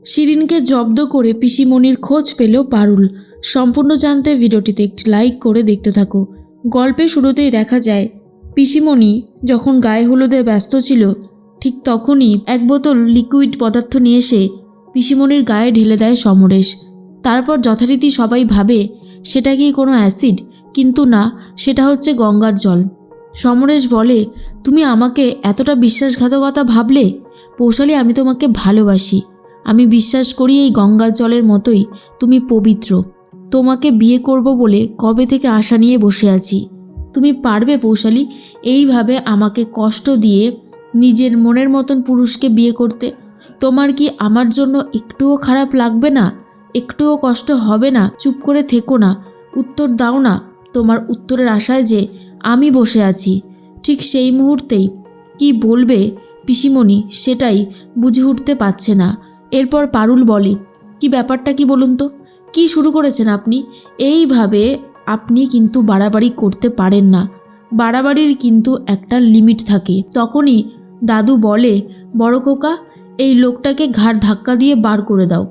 শিরিনকে জব্দ করে পিসিমণির খোঁজ পেল পারুল। সম্পূর্ণ জানতে ভিডিওটিতে একটি লাইক করে দেখতে থাকো। গল্পের শুরুতেই দেখা যায় পিসিমণি যখন গায়ে হলুদে ব্যস্ত ছিল ঠিক তখনই এক বোতল লিকুইড পদার্থ নিয়ে এসে পিসিমণির গায়ে ঢেলে দেয় সমরেশ। তারপর যথারীতি সবাই ভাবে সেটা কি কোনো অ্যাসিড, কিন্তু না, সেটা হচ্ছে গঙ্গার জল। সমরেশ বলে, তুমি আমাকে এতটা বিশ্বাসঘাতকতা ভাবলে? পৌশালী, আমি তোমাকে ভালোবাসি। আমি বিশ্বাস করি এই গঙ্গার জলের মতোই তুমি পবিত্র। তোমাকে বিয়ে করব বলে কবে থেকে আশা নিয়ে বসে আছি। তুমি পারবে পৌশালী এইভাবে আমাকে কষ্ট দিয়ে নিজের মনের মতন পুরুষকে বিয়ে করতে? তোমার কি আমার জন্য একটুও খারাপ লাগবে না? একটুও কষ্ট হবে না? চুপ করে থেকো না, উত্তর দাও না। তোমার উত্তরের আশায় যে আমি বসে আছি। ঠিক সেই মুহূর্তেই কি বলবে পিসিমণি সেটাই বুঝে উঠতে পারছে না। এরপর পারুল বলে, কি ব্যাপারটা কি বলুন তো, কি শুরু করেছেন আপনি? এইভাবে আপনি কিন্তু বাড়াবাড়ি করতে পারেন না। বাড়াবাড়ির কিন্তু একটা লিমিট থাকে। তখনই দাদু বলে, বড় খোকা, এই লোকটাকে ঘাড় ধাক্কা দিয়ে বার করে দাও।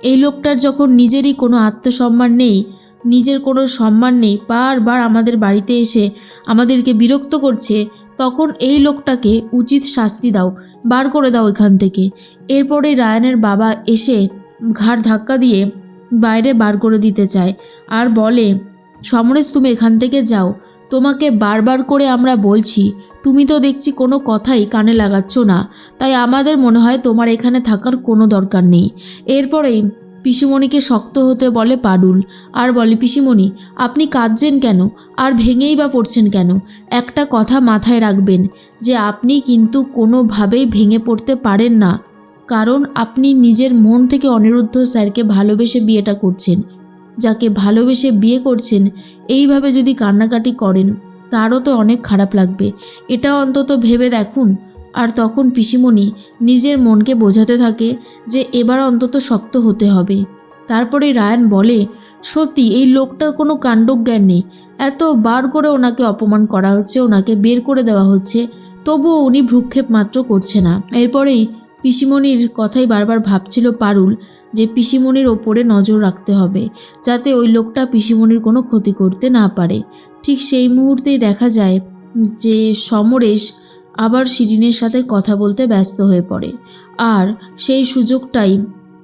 এই লোকটার যখন নিজেরই কোনো আত্মসম্মান নেই, নিজের কোনো সম্মান নেই, বারবার আমাদের বাড়িতে এসে আমাদেরকে বিরক্ত করছে, তখন এই লোকটাকে উচিত শাস্তি দাও, বার করে দাও এখান থেকে। এরপরে রায়ানের বাবা এসে ঘাড় ধাক্কা দিয়ে বাইরে বার করে দিতে চায় আর বলে, সমরেশ, তুমি এখান থেকে যাও। তোমাকে বারবার করে আমরা বলছি, তুমি তো দেখছি কোনো কথাই কানে লাগাচ্ছ না, তাই আমাদের মনে হয় তোমার এখানে থাকার কোনো দরকার নেই। এরপরেই পিসিমণিকে শক্ত হতে বলে পারুল আর বলে, পিসিমণি, আপনি কাঁদছেন কেন আর ভেঙেই বা পড়ছেন কেন? একটা কথা মাথায় রাখবেন যে আপনি কিন্তু কোনোভাবেই ভেঙে পড়তে পারেন না, কারণ আপনি নিজের মন থেকে অনিরুদ্ধ স্যারকে ভালোবেসে বিয়েটা করছেন। যাকে ভালোবেসে বিয়ে করছেন এইভাবে যদি কান্নাকাটি করেন তারও তো অনেক খারাপ লাগবে, এটা অন্তত ভেবে দেখুন। আর তখন পিসিমণি নিজের মনকে বোঝাতে থাকে যে এবার অন্তত শক্ত হতে হবে। তারপরে রায়ান বলে, সত্যি এই লোকটার কোনো কাণ্ডজ্ঞান নেই। এতবার করে ওনাকে অপমান করা হচ্ছে, ওনাকে বের করে দেওয়া হচ্ছে, তবুও উনি ভ্রুক্ষেপ মাত্র করছে না। এরপরেই পিসিমণির কথাই বারবার ভাবছিল পারুল যে পিসিমণির ওপরে নজর রাখতে হবে যাতে ওই লোকটা পিসিমণির কোনো ক্ষতি করতে না পারে। ঠিক সেই মুহূর্তেই দেখা যায় যে সমরেশ আবার শিরিনের সাথে কথা বলতে ব্যস্ত হয়ে পড়ে, আর সেই সুযোগটাই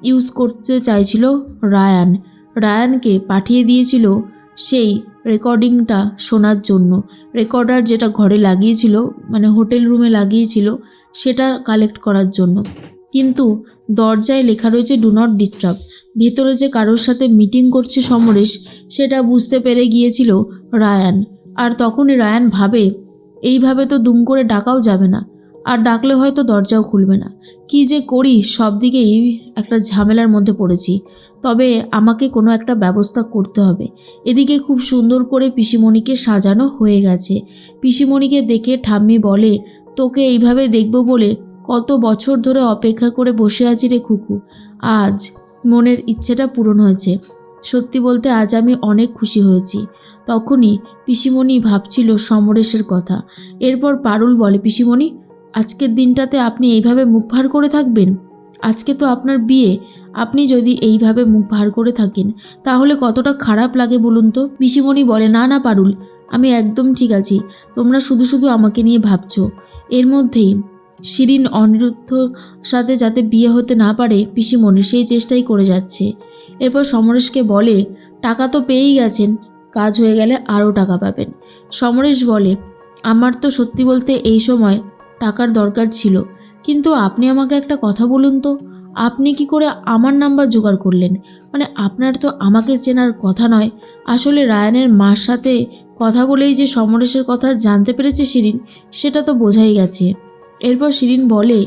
ইউজ করতে চাইছিল রায়ান। রায়ানকে পাঠিয়ে দিয়েছিল সেই রেকর্ডিংটা শোনার জন্য। রেকর্ডার যেটা ঘরে লাগিয়েছিল, মানে হোটেল রুমে লাগিয়েছিল, সেটা কালেক্ট করার জন্য। কিন্তু দরজায় লেখা রয়েছে ডু নট ডিস্টার্ব। ভেতরে যে কারোর সাথে মিটিং করছে সমরেশ সেটা বুঝতে পেরে গিয়েছিল রায়ান। আর তখনই রায়ান ভাবে, এইভাবে তো দুম করে ডাকাও যাবে না, আর ডাকলে হয়তো দরজাও খুলবে না। কি যে করি, সব দিকেই একটা ঝামেলার মধ্যে পড়েছি। তবে আমাকে কোনো একটা ব্যবস্থা করতে হবে। এদিকে খুব সুন্দর করে পিসিমণিকে সাজানো হয়ে গেছে। পিসিমণিকে দেখে ঠাম্মি বলে, তোকে এইভাবে দেখব বলে কত বছর ধরে অপেক্ষা করে বসে আছি রে খুকু। আজ মনের ইচ্ছেটা পূরণ হয়েছে। সত্যি বলতে আজ আমি অনেক খুশি হয়েছি। তখনই পিসিমণি ভাবছিল সমরেশের কথা। এরপর পারুল বলে, পিসিমণি, আজকের দিনটাতে আপনি এইভাবে মুখ ভার করে থাকবেন? আজকে তো আপনার বিয়ে, আপনি যদি এইভাবে মুখ ভার করে থাকেন তাহলে কতটা খারাপ লাগে বলুন তো। পিসিমণি বলে, না না পারুল, আমি একদম ঠিক আছি। তোমরা শুধু শুধু আমাকে নিয়ে ভাবছো। এর মধ্যেই শিরিন অনিরুদ্ধর সাথে যাতে বিয়ে হতে না পারে পিসিমণি সেই চেষ্টাই করে যাচ্ছে। এরপর সমরেশকে বলে, টাকা তো পেয়েই গেছেন, কাজ হয়ে গেলে আরও টাকা পাবেন। সমরেশ বলে, আমার তো সত্যি বলতে এই সময় টাকার দরকার ছিল, কিন্তু আপনি আমাকে একটা কথা বলুন তো, আপনি কি করে আমার নাম্বার জোগাড় করলেন? মানে আপনার তো আমাকে চেনার কথা নয়। আসলে রায়ানের মার সাথে কথা বলেই যে সমরেশের কথা জানতে পেরেছে শিরিন, সেটা তো বোঝাই গেছে। এরপর শিরিন বলে,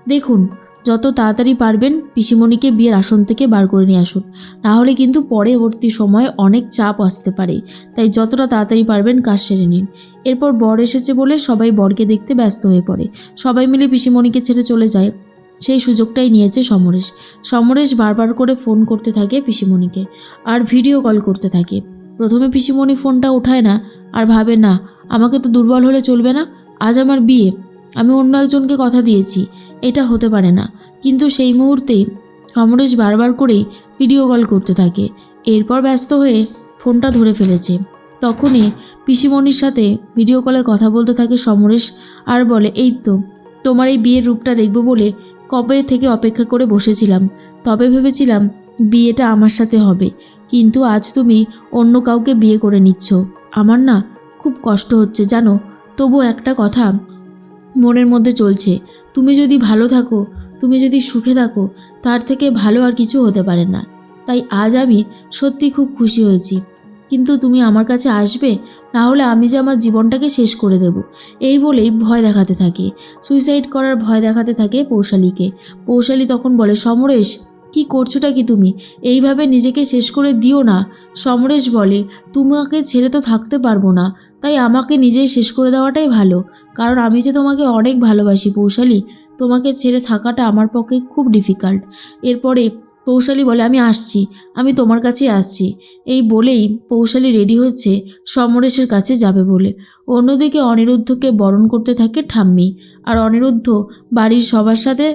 দেখুন, যত তাড়াতাড়ি পারবেন পিসিমণিকে বিয়ের আসন থেকে বার করে নিয়ে আসুন, নাহলে কিন্তু পরবর্তী সময়ে অনেক চাপ আসতে পারে। তাই যতটা তাড়াতাড়ি পারবেন কাজ সেরে নিন। এরপর বর এসেছে বলে সবাই বরকে দেখতে ব্যস্ত হয়ে পড়ে। সবাই মিলে পিসিমণিকে ছেড়ে চলে যায়। সেই সুযোগটাই নিয়েছে সমরেশ। সমরেশ বারবার করে ফোন করতে থাকে পিসিমণিকে আর ভিডিও কল করতে থাকে। প্রথমে পিসিমণি ফোনটা ওঠায় না আর ভাবে, না, আমাকে তো দুর্বল হলে চলবে না। আজ আমার বিয়ে, আমি অন্য একজনকে কথা দিয়েছি, এটা হতে পারে না। কিন্তু সেই মুহূর্তেই সমরেশ বারবার করেই ভিডিও কল করতে থাকে। এরপর ব্যস্ত হয়ে ফোনটা ধরে ফেলেছে। তখনই পিসিমণির সাথে ভিডিও কলে কথা বলতে থাকে সমরেশ আর বলে, এই তো তোমার এই বিয়ের রূপটা দেখব বলে কবে থেকে অপেক্ষা করে বসেছিলাম। তবে ভেবেছিলাম বিয়েটা আমার সাথে হবে, কিন্তু আজ তুমি অন্য কাউকে বিয়ে করে নিচ্ছ। আমার না খুব কষ্ট হচ্ছে জানো। তবু একটা কথা মনের মধ্যে চলছে, তুমি যদি ভালো থাকো, তুমি যদি সুখে থাকো, তার থেকে ভালো আর কিছু হতে পারে না। তাই আজ আমি সত্যি খুব খুশি হয়েছি, কিন্তু তুমি আমার কাছে আসবে, না হলে আমি যে আমার জীবনটাকে শেষ করে দেব। এই বলেই ভয় দেখাতে থাকে, সুইসাইড করার ভয় দেখাতে থাকে পৌশালীকে। পৌশালী তখন বলে, সমরেশ কি করছোটা কি তুমি? এইভাবে নিজেকে শেষ করে দিও না। সমরেশ বলে, তোমাকে ছেড়ে তো থাকতে পারবো না, তাই আমাকে নিজেই শেষ করে দেওয়াটাই ভালো। কারণ আমি যে তোমাকে অনেক ভালোবাসি পৌশালী, তোমাকে ছেড়ে থাকাটা আমার পক্ষে খুব ডিফিকাল্ট। এরপরে পৌশালী বলে, আমি আসছি, আমি তোমার কাছেই আসছি। এই বলেই পৌশালী রেডি হচ্ছে সমরেশের কাছে যাবে বলে। অন্যদিকে অনিরুদ্ধকে বরণ করতে থাকে ঠাম্মি, আর অনিরুদ্ধ বাড়ির সবার সাথে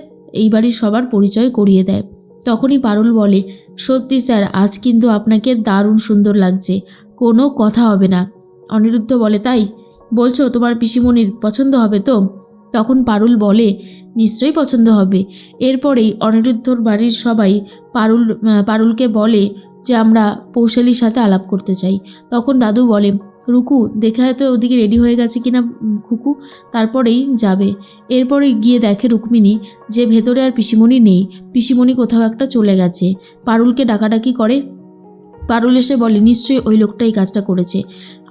এই বাড়ির সবার পরিচয় করিয়ে দেয়। তখনই পারুল বলে, সত্যি স্যার, আজ কিন্তু আপনাকে দারুণ সুন্দর লাগছে, কোনো কথা হবে না। অনিরুদ্ধ বলে, তাই বলছো? তোমার পিসিমণির পছন্দ হবে তো? তখন পারুল বলে, নিশ্চয়ই পছন্দ হবে। এরপরেই অনিরুদ্ধর বাড়ির সবাই পারুলকে বলে যে আমরা পৌশালীর সাথে আলাপ করতে চাই। তখন দাদু বলে, রুকু দেখে হয়তো ওদিকে রেডি হয়ে গেছে কিনা খুকু, তারপরেই যাবে। এরপরে গিয়ে দেখে রুক্মিণী যে ভেতরে আর পিসিমণি নেই, পিসিমণি কোথাও একটা চলে গেছে। পারুলকে ডাকাডাকি করে। পারুল এসে বলে, নিশ্চয়ই ওই লোকটা এই কাজটা করেছে।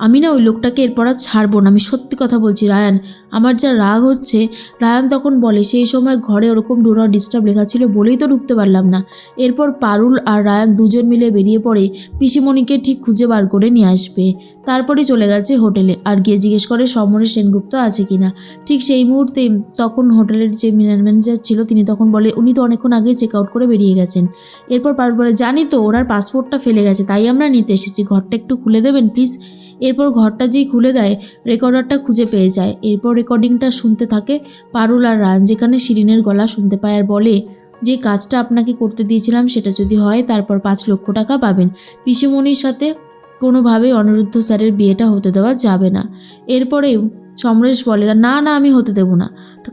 আমি না ওই লোকটাকে এরপর আর ছাড়বো না, আমি সত্যি কথা বলছি রায়ান, আমার যা রাগ হচ্ছে। রায়ান তখন বলে, সেই সময় ঘরে ওরকম ডু নট ডিস্টার্ব লেখা ছিল বলেই তো ঢুকতে পারলাম না। এরপর পারুল আর রায়ান দুজন মিলে বেরিয়ে পড়ে পিসিমণিকে ঠিক খুঁজে বার করে নিয়ে আসবে। তারপরে চলে গেছে হোটেলে আর গিয়ে জিজ্ঞেস করে সমরেশ সেনগুপ্ত আছে কিনা। ঠিক সেই মুহূর্তে তখন হোটেলের যে ম্যানেজার ছিল তিনি তখন বলে, উনি তো অনেকক্ষণ আগেই চেক আউট করে বেরিয়ে গেছেন। এরপর পারুল বলে, জানি তো ওনার পাসপোর্টটা ফেলে গেছে, তাই আমরা নিতে এসেছি, ঘরটা একটু খুলে দেবেন প্লিজ। এরপর ঘরটা যেই খুলে দেয় রেকর্ডারটা খুঁজে পেয়ে যায়। এরপর রেকর্ডিংটা শুনতে থাকে পারুল আর রান, যেখানে শিরিনের গলা শুনতে পায় আর বলে, যে কাজটা আপনাকে করতে দিয়েছিলাম সেটা যদি হয় তারপর 5 লক্ষ টাকা পাবেন। পিসিমণির সাথে কোনোভাবেই অনিরুদ্ধ স্যারের বিয়েটা হতে দেওয়া যাবে না। এরপরে সমরেশ বলে, না না আমি হতে দেব না,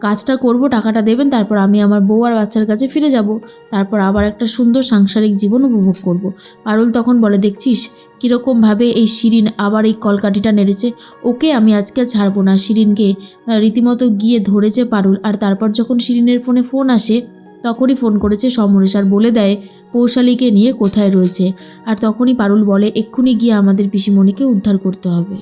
কাজটা করব, টাকাটা দেবেন, তারপর আমি আমার বউ আর বাচ্চার কাছে ফিরে যাব, তারপর আবার একটা সুন্দর সাংসারিক জীবন উপভোগ করব। পারুল তখন বলে, দেখছিস কীরকমভাবে এই শিরিন আবার এই কলকাঠিটা নেড়েছে, ওকে আমি আজকে ছাড়বো না। শিরিনকে রীতিমতো গিয়ে ধরেছে পারুল। আর তারপর যখন শিরিনের ফোন আসে তখনই ফোন করেছে সমরেশ আর বলে দেয় পৌশালীকে নিয়ে কোথায় রয়েছে। আর তখনই পারুল বলে, এক্ষুনি গিয়ে আমাদের পিসিমণিকে উদ্ধার করতে হবে।